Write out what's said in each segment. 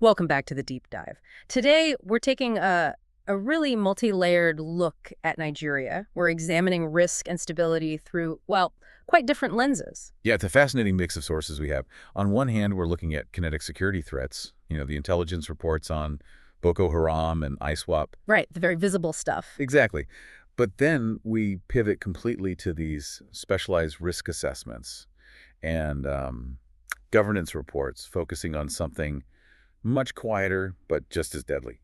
Welcome back to the deep dive. Today, we're taking a really multi-layered look at Nigeria. We're examining risk and stability through, well, quite different lenses. Yeah, it's a fascinating mix of sources we have. On one hand, we're looking at kinetic security threats, the intelligence reports on Boko Haram and ISWAP. Right, the very visible stuff. Exactly. But then we pivot completely to these specialized risk assessments and governance reports focusing on something much quieter but just as deadly: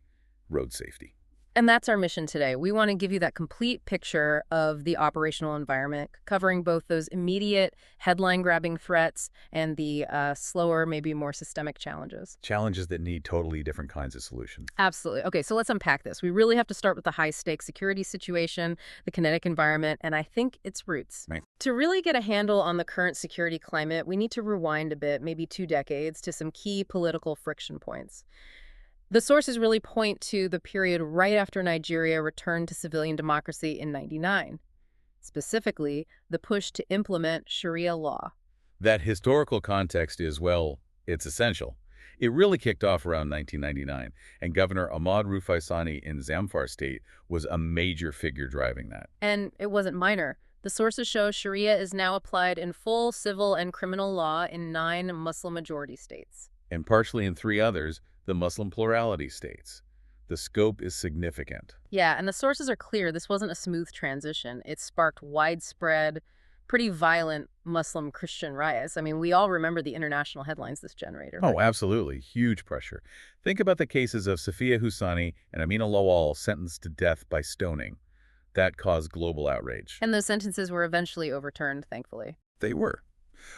road safety. And that's our mission today. We want to give you that complete picture of the operational environment, covering both those immediate headline-grabbing threats and the slower, maybe more systemic challenges. Challenges that need totally different kinds of solutions. Absolutely. Okay, so let's unpack this. We really have to start with the high-stakes security situation, the kinetic environment, and I think its roots. Right. To really get a handle on the current security climate, we need to rewind a bit, maybe 2 decades, to some key political friction points. The sources really point to the period right after Nigeria returned to civilian democracy in '99, specifically the push to implement Sharia law. That historical context is, well, it's essential. It really kicked off around 1999, and Governor Ahmad Rufai Sani in Zamfara State was a major figure driving that. And it wasn't minor. The sources show Sharia is now applied in full civil and criminal law in 9 Muslim-majority states. And partially in 3 others, the Muslim plurality states. The scope is significant. Yeah, and the sources are clear. This wasn't a smooth transition. It sparked widespread, pretty violent Muslim-Christian riots. I mean, we all remember the international headlines this generated, right? Oh, absolutely. Huge pressure. Think about the cases of Safia Husani and Amina Lawal sentenced to death by stoning. That caused global outrage. And those sentences were eventually overturned, thankfully. They were.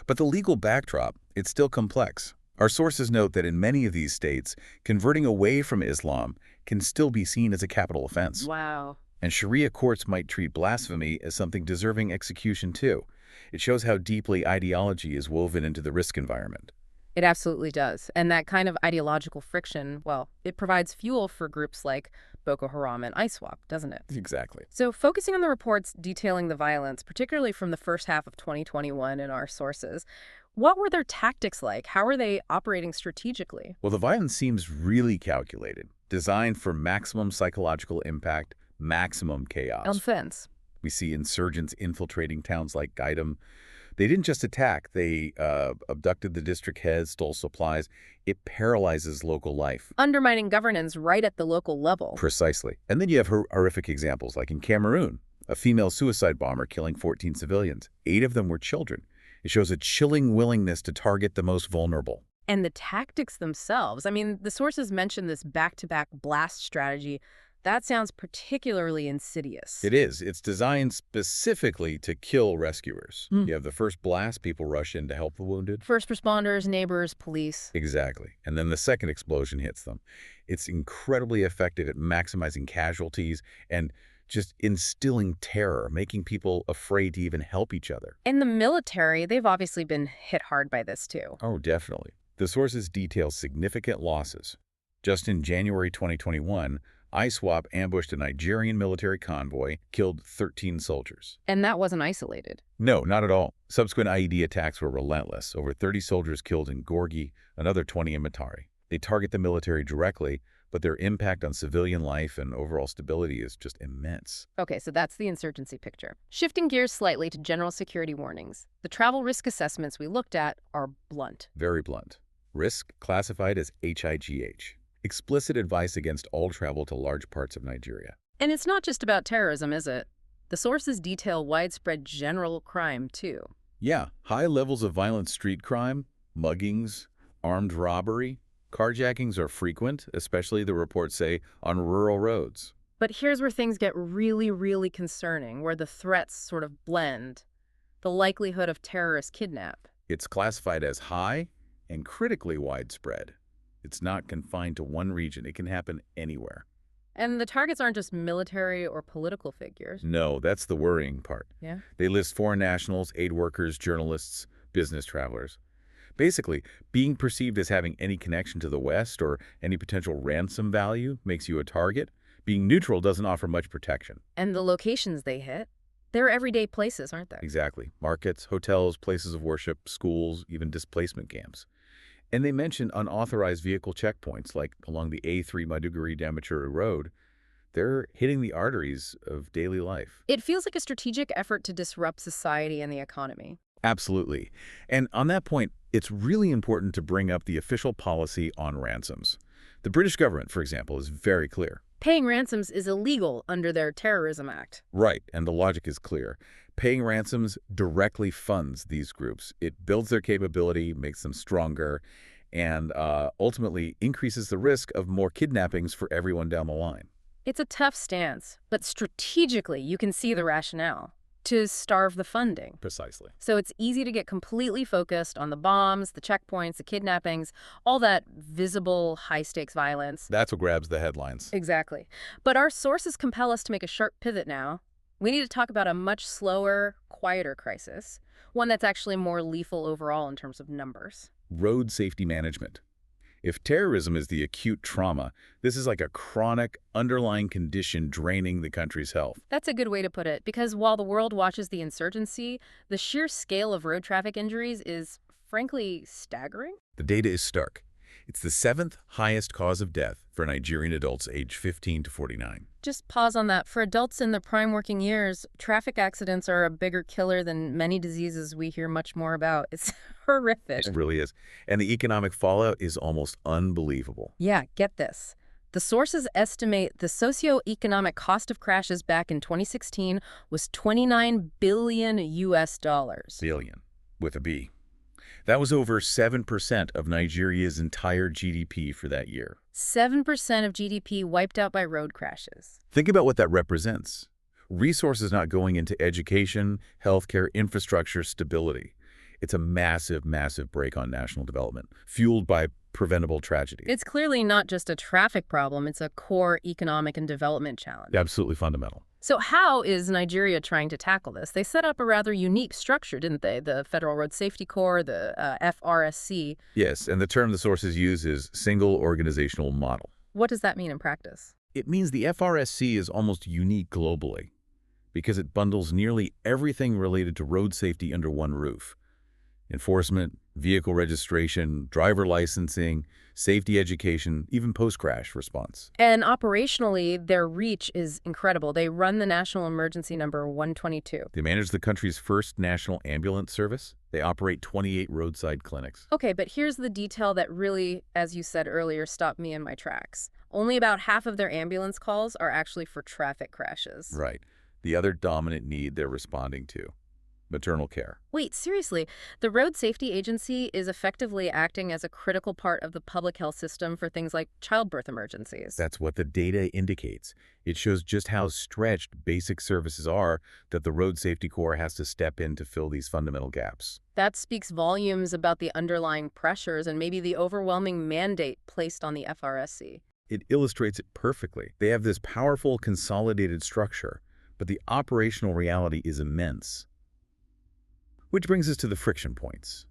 But the legal backdrop, it's still complex. Our sources note that in many of these states, converting away from Islam can still be seen as a capital offense. Wow. And Sharia courts might treat blasphemy as something deserving execution too. It shows how deeply ideology is woven into the risk environment. It absolutely does. And that kind of ideological friction, well, it provides fuel for groups like Boko Haram and ISWAP, doesn't it? Exactly. So focusing on the reports detailing the violence, particularly from the first half of 2021 in our sources, what were their tactics like? How are they operating strategically? Well, the violence seems really calculated, designed for maximum psychological impact, maximum chaos. Offense. We see insurgents infiltrating towns like Gaidam. They didn't just attack, they abducted the district heads, stole supplies. It paralyzes local life. Undermining governance right at the local level. Precisely. And then you have horrific examples, like in Cameroon, a female suicide bomber killing 14 civilians. 8 of them were children. It shows a chilling willingness to target the most vulnerable. And the tactics themselves. I mean, the sources mention this back-to-back blast strategy. That sounds particularly insidious. It is. It's designed specifically to kill rescuers. You have the first blast, people rush in to help the wounded. First responders, neighbors, police. Exactly. And then the second explosion hits them. It's incredibly effective at maximizing casualties and just instilling terror, making people afraid to even help each other. In the military, they've obviously been hit hard by this too. Oh, definitely. The sources detail significant losses. Just in January 2021, ISWAP ambushed a Nigerian military convoy, killed 13 soldiers. And that wasn't isolated. No, not at all. Subsequent IED attacks were relentless. Over 30 soldiers killed in Gorgi, another 20 in Matari. They target the military directly, but their impact on civilian life and overall stability is just immense. Okay, so that's the insurgency picture. Shifting gears slightly to general security warnings. The travel risk assessments we looked at are blunt. Very blunt. Risk classified as HIGH. Explicit advice against all travel to large parts of Nigeria. And it's not just about terrorism, is it? The sources detail widespread general crime, too. Yeah, high levels of violent street crime, muggings, armed robbery. Carjackings are frequent, especially, the reports say, on rural roads. But here's where things get really, really concerning, where the threats sort of blend. The likelihood of terrorist kidnap. It's classified as high and critically widespread. It's not confined to one region. It can happen anywhere. And the targets aren't just military or political figures. No, that's the worrying part. Yeah. They list foreign nationals, aid workers, journalists, business travelers. Basically, being perceived as having any connection to the West or any potential ransom value makes you a target. Being neutral doesn't offer much protection. And the locations they hit, they're everyday places, aren't they? Exactly. Markets, hotels, places of worship, schools, even displacement camps. And they mention unauthorized vehicle checkpoints, like along the A3 Maiduguri-Damaturu Road. They're hitting the arteries of daily life. It feels like a strategic effort to disrupt society and the economy. Absolutely. And on that point, it's really important to bring up the official policy on ransoms. The British government, for example, is very clear. Paying ransoms is illegal under their Terrorism Act. Right, and the logic is clear. Paying ransoms directly funds these groups. It builds their capability, makes them stronger, and ultimately increases the risk of more kidnappings for everyone down the line. It's a tough stance, but strategically you can see the rationale. To starve the funding. Precisely. So it's easy to get completely focused on the bombs, the checkpoints, the kidnappings, all that visible high-stakes violence. That's what grabs the headlines. Exactly. But our sources compel us to make a sharp pivot now. We need to talk about a much slower, quieter crisis, one that's actually more lethal overall in terms of numbers. Road safety management. If terrorism is the acute trauma, this is like a chronic, underlying condition draining the country's health. That's a good way to put it, because while the world watches the insurgency, the sheer scale of road traffic injuries is, frankly, staggering. The data is stark. It's the 7th highest cause of death for Nigerian adults aged 15 to 49. Just pause on that. For adults in their prime working years, traffic accidents are a bigger killer than many diseases we hear much more about. It's horrific. It really is. And the economic fallout is almost unbelievable. Yeah, get this. The sources estimate the socioeconomic cost of crashes back in 2016 was $29 billion US. Billion, with a B. That was over 7% of Nigeria's entire GDP for that year. 7% of GDP wiped out by road crashes. Think about what that represents. Resources not going into education, healthcare, infrastructure, stability. It's a massive, massive brake on national development, fueled by preventable tragedy. It's clearly not just a traffic problem, it's a core economic and development challenge. Absolutely fundamental. So how is Nigeria trying to tackle this? They set up a rather unique structure, didn't they? The Federal Road Safety Corps, the FRSC. Yes, and the term the sources use is single organizational model. What does that mean in practice? It means the FRSC is almost unique globally because it bundles nearly everything related to road safety under one roof. Enforcement, vehicle registration, driver licensing, safety education, even post-crash response. And operationally, their reach is incredible. They run the national emergency number 122. They manage the country's first national ambulance service. They operate 28 roadside clinics. Okay, but here's the detail that really, as you said earlier, stopped me in my tracks. Only about half of their ambulance calls are actually for traffic crashes. Right. The other dominant need they're responding to: maternal care. Wait, seriously, the Road Safety Agency is effectively acting as a critical part of the public health system for things like childbirth emergencies. That's what the data indicates. It shows just how stretched basic services are that the Road Safety Corps has to step in to fill these fundamental gaps. That speaks volumes about the underlying pressures and maybe the overwhelming mandate placed on the FRSC. It illustrates it perfectly. They have this powerful, consolidated structure, but the operational reality is immense. Which brings us to the friction points.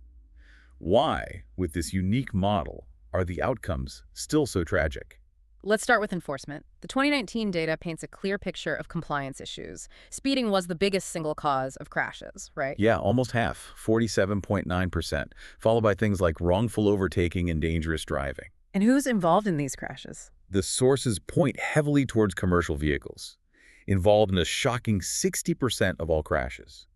Why, with this unique model, are the outcomes still so tragic? Let's start with enforcement. The 2019 data paints a clear picture of compliance issues. Speeding was the biggest single cause of crashes, right? Yeah, almost half, 47.9%, followed by things like wrongful overtaking and dangerous driving. And who's involved in these crashes? The sources point heavily towards commercial vehicles, involved in a shocking 60% of all crashes.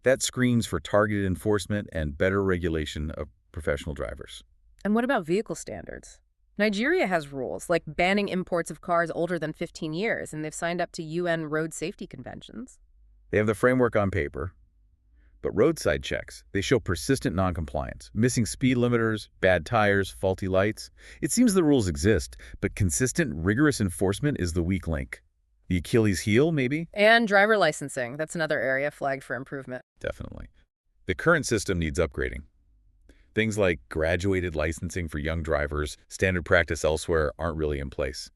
That screams for targeted enforcement and better regulation of professional drivers. And what about vehicle standards? Nigeria has rules like banning imports of cars older than 15 years, and they've signed up to UN road safety conventions. They have the framework on paper, but roadside checks, they show persistent noncompliance, missing speed limiters, bad tires, faulty lights. It seems the rules exist, but consistent, rigorous enforcement is the weak link. The Achilles heel, maybe? And driver licensing. That's another area flagged for improvement. Definitely. The current system needs upgrading. Things like graduated licensing for young drivers, standard practice elsewhere aren't really in place.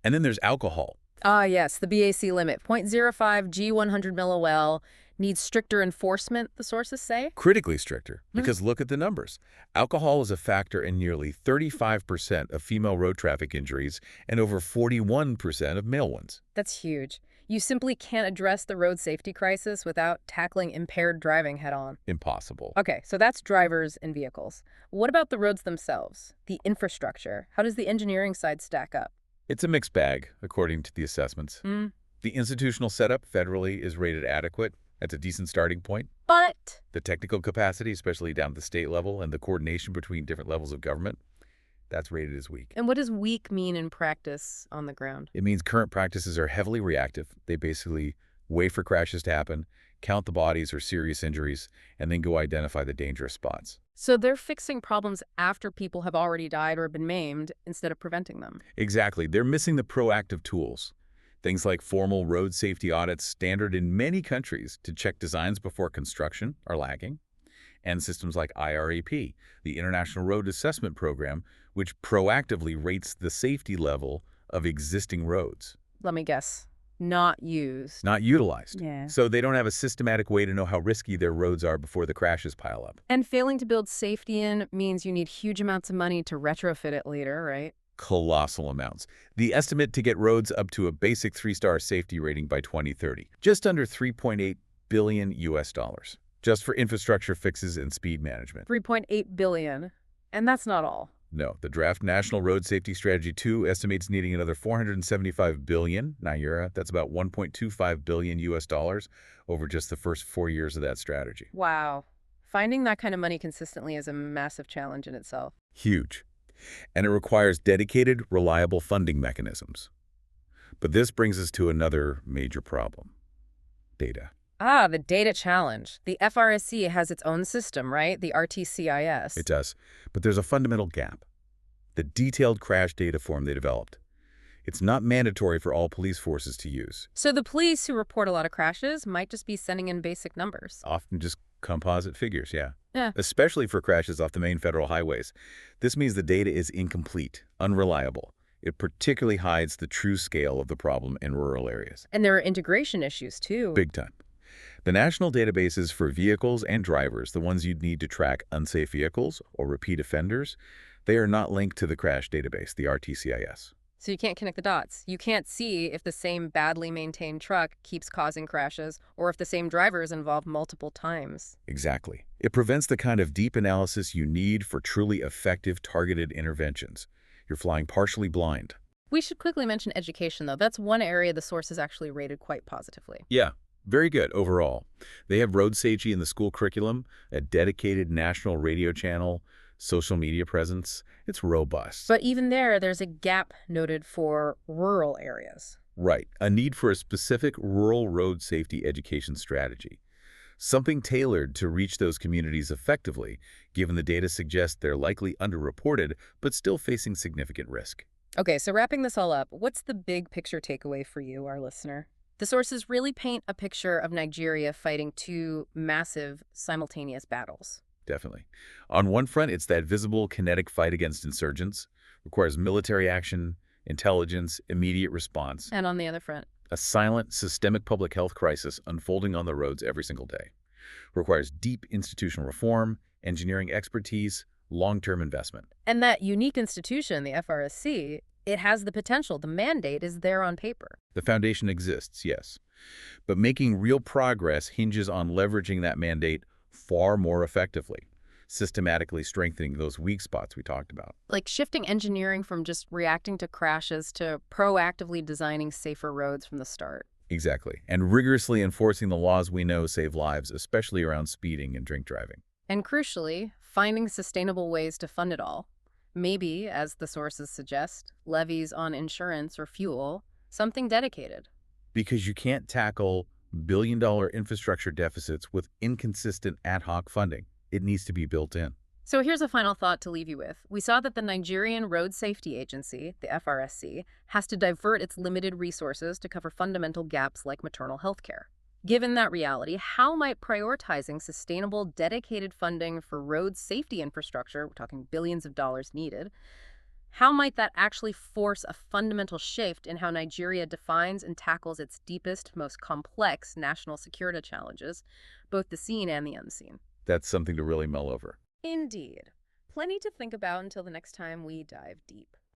And then there's alcohol. Ah, yes, the BAC limit, 0.05 G100 millil, needs stricter enforcement, the sources say? Critically stricter, because look at the numbers. Alcohol is a factor in nearly 35% of female road traffic injuries and over 41% of male ones. That's huge. You simply can't address the road safety crisis without tackling impaired driving head-on. Impossible. Okay, so that's drivers and vehicles. What about the roads themselves? The infrastructure? How does the engineering side stack up? It's a mixed bag, according to the assessments. Hmm. The institutional setup federally is rated adequate. That's a decent starting point. But The technical capacity, especially down at the state level, and the coordination between different levels of government, that's rated as weak. and what does weak mean in practice on the ground? It means current practices are heavily reactive. They basically wait for crashes to happen, count the bodies or serious injuries, and then go identify the dangerous spots. So they're fixing problems after people have already died or been maimed instead of preventing them. Exactly. They're missing the proactive tools. Things like formal road safety audits, standard in many countries to check designs before construction, are lacking. And systems like IRAP, the International Road Assessment Program, which proactively rates the safety level of existing roads. Let me guess. Not used. Not utilized. Yeah. So they don't have a systematic way to know how risky their roads are before the crashes pile up. And failing to build safety in means you need huge amounts of money to retrofit it later, right? Colossal amounts. The estimate to get roads up to a basic 3-star safety rating by 2030, just under $3.8 billion US dollars, just for infrastructure fixes and speed management. 3.8 billion. And that's not all. No, the draft National Road Safety Strategy 2 estimates needing another 475 billion Naira. That's about 1.25 billion US dollars over just the first 4 years of that strategy. Wow. Finding that kind of money consistently is a massive challenge in itself. Huge. And it requires dedicated, reliable funding mechanisms. But this brings us to another major problem: data. Ah, the data challenge. The FRSC has its own system, right? The RTCIS. It does. But there's a fundamental gap: the detailed crash data form they developed. It's not mandatory for all police forces to use. So the police who report a lot of crashes might just be sending in basic numbers. Often just composite figures, yeah. Yeah. Especially for crashes off the main federal highways. This means the data is incomplete, unreliable. It particularly hides the true scale of the problem in rural areas. And there are integration issues, too. Big time. The national databases for vehicles and drivers, the ones you'd need to track unsafe vehicles or repeat offenders, they are not linked to the crash database, the RTCIS. So you can't connect the dots. You can't see if the same badly maintained truck keeps causing crashes or if the same driver is involved multiple times. Exactly. It prevents the kind of deep analysis you need for truly effective targeted interventions. You're flying partially blind. We should quickly mention education, though. That's one area the source is actually rated quite positively. Yeah, very good overall. They have road safety in the school curriculum, a dedicated national radio channel, social media presence. It's robust. But even there's a gap noted for rural areas. Right, a need for a specific rural road safety education strategy. Something tailored to reach those communities effectively, given the data suggests they're likely underreported, but still facing significant risk. Okay, so wrapping this all up, what's the big picture takeaway for you, our listener? The sources really paint a picture of Nigeria fighting two massive simultaneous battles. Definitely. On one front, it's that visible, kinetic fight against insurgents, requires military action, intelligence, immediate response. And on the other front, A silent, systemic public health crisis unfolding on the roads every single day. Requires deep institutional reform, engineering expertise, long-term investment. and that unique institution, the FRSC, it has the potential. The mandate is there on paper. The foundation exists, yes. But making real progress hinges on leveraging that mandate far more effectively, systematically strengthening those weak spots we talked about. Like shifting engineering from just reacting to crashes to proactively designing safer roads from the start. Exactly. And rigorously enforcing the laws we know save lives, especially around speeding and drink driving. And crucially, finding sustainable ways to fund it all. Maybe, as the sources suggest, levies on insurance or fuel, something dedicated. Because you can't tackle billion-dollar infrastructure deficits with inconsistent ad hoc funding. It needs to be built in. So here's a final thought to leave you with. We saw that the Nigerian Road Safety Agency, the FRSC, has to divert its limited resources to cover fundamental gaps like maternal health care. Given that reality, how might prioritizing sustainable, dedicated funding for road safety infrastructure, we're talking billions of dollars needed, how might that actually force a fundamental shift in how Nigeria defines and tackles its deepest, most complex national security challenges, both the seen and the unseen? That's something to really mull over. Indeed. Plenty to think about until the next time we dive deep.